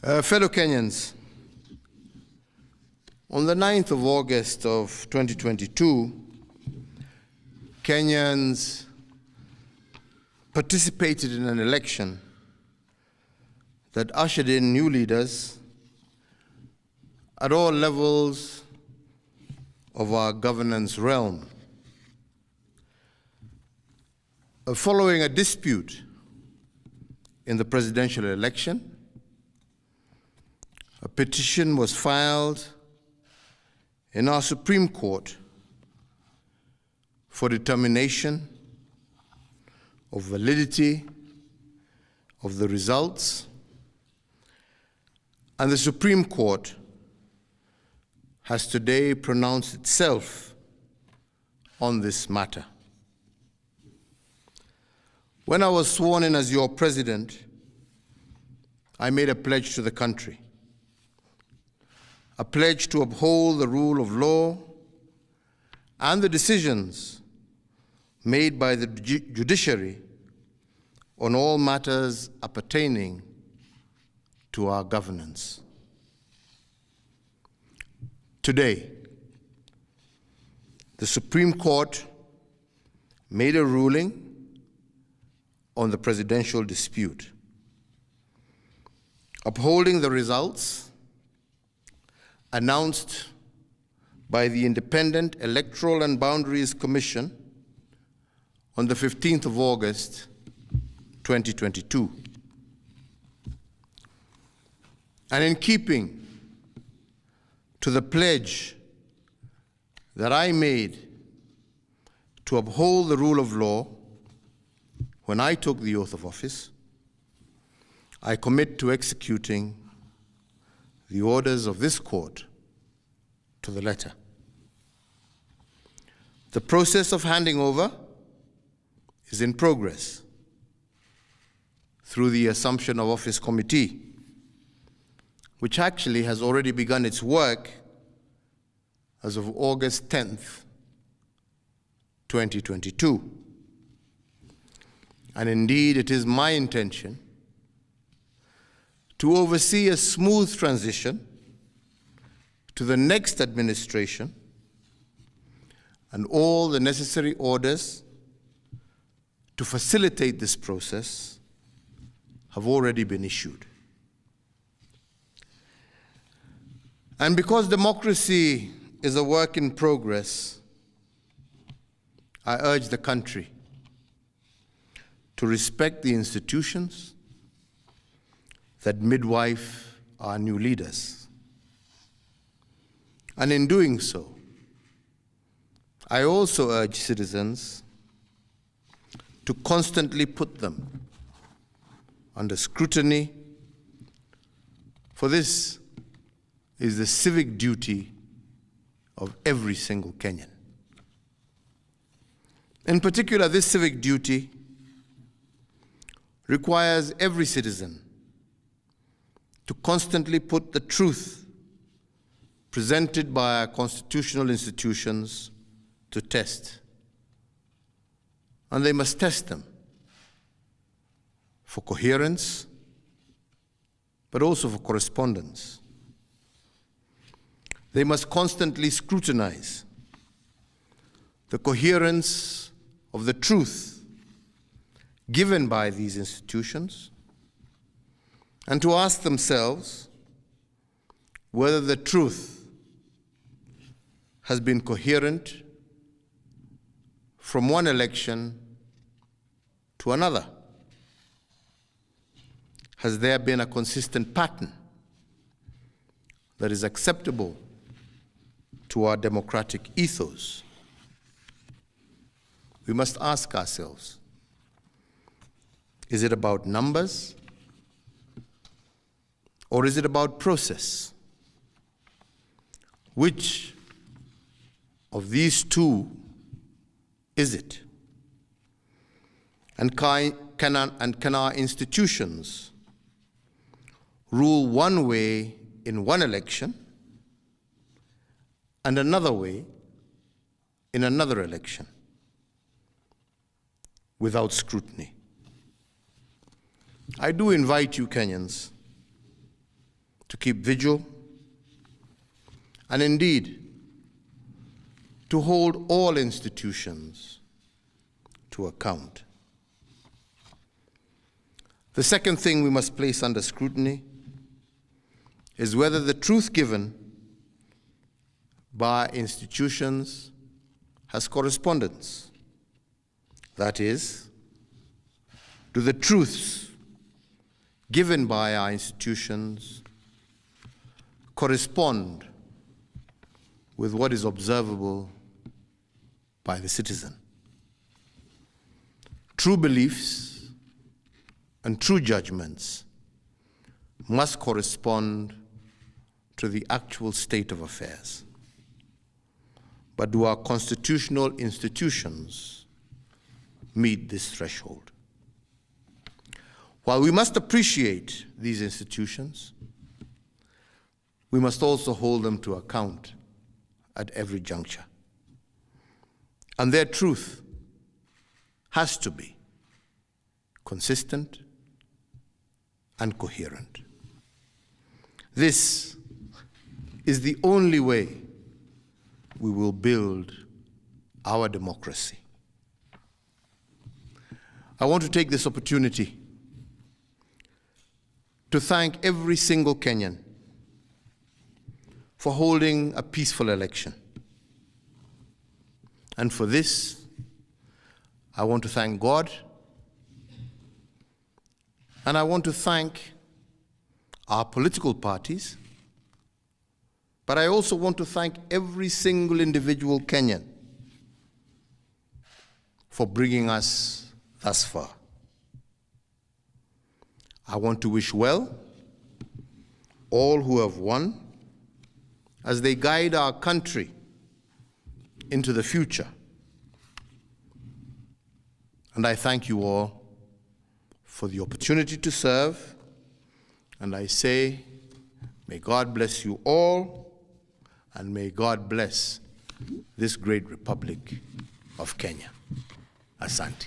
Fellow Kenyans, on the 9th of August of 2022, Kenyans participated in an election that ushered in new leaders at all levels of our governance realm. Following a dispute in the presidential election, a petition was filed in our Supreme Court for determination of validity of the results, and the Supreme Court has today pronounced itself on this matter. When I was sworn in as your president, I made a pledge to the country, a pledge to uphold the rule of law and the decisions made by the judiciary on all matters appertaining to our governance. Today, the Supreme Court made a ruling on the presidential dispute, upholding the results announced by the Independent Electoral and Boundaries Commission on the 15th of August, 2022. And in keeping to the pledge that I made to uphold the rule of law when I took the oath of office, I commit to executing the orders of this court to the letter. The process of handing over is in progress through the Assumption of Office Committee, which actually has already begun its work as of August 10th, 2022. And indeed, it is my intention to oversee a smooth transition to the next administration, and all the necessary orders to facilitate this process have already been issued. And because democracy is a work in progress, I urge the country to respect the institutions that midwife our new leaders. And in doing so, I also urge citizens to constantly put them under scrutiny, for this is the civic duty of every single Kenyan. In particular, this civic duty requires every citizen to constantly put the truth presented by our constitutional institutions to test. And they must test them for coherence, but also for correspondence. They must constantly scrutinize the coherence of the truth given by these institutions, and to ask themselves whether the truth has been coherent from one election to another. Has there been a consistent pattern that is acceptable to our democratic ethos? We must ask ourselves, is it about numbers, or is it about process? Which of these two is it? And can our institutions rule one way in one election and another way in another election without scrutiny? I do invite you, Kenyans, keep vigil, and indeed to hold all institutions to account. The second thing we must place under scrutiny is whether the truth given by institutions has correspondence. That is, do the truths given by our institutions correspond with what is observable by the citizen? True beliefs and true judgments must correspond to the actual state of affairs. But do our constitutional institutions meet this threshold? While we must appreciate these institutions, we must also hold them to account at every juncture. And their truth has to be consistent and coherent. This is the only way we will build our democracy. I want to take this opportunity to thank every single Kenyan for holding a peaceful election. And for this, I want to thank God, and I want to thank our political parties, but I also want to thank every single individual Kenyan for bringing us thus far. I want to wish well all who have won as they guide our country into the future. And I thank you all for the opportunity to serve, and I say, may God bless you all, and may God bless this great Republic of Kenya. Asante.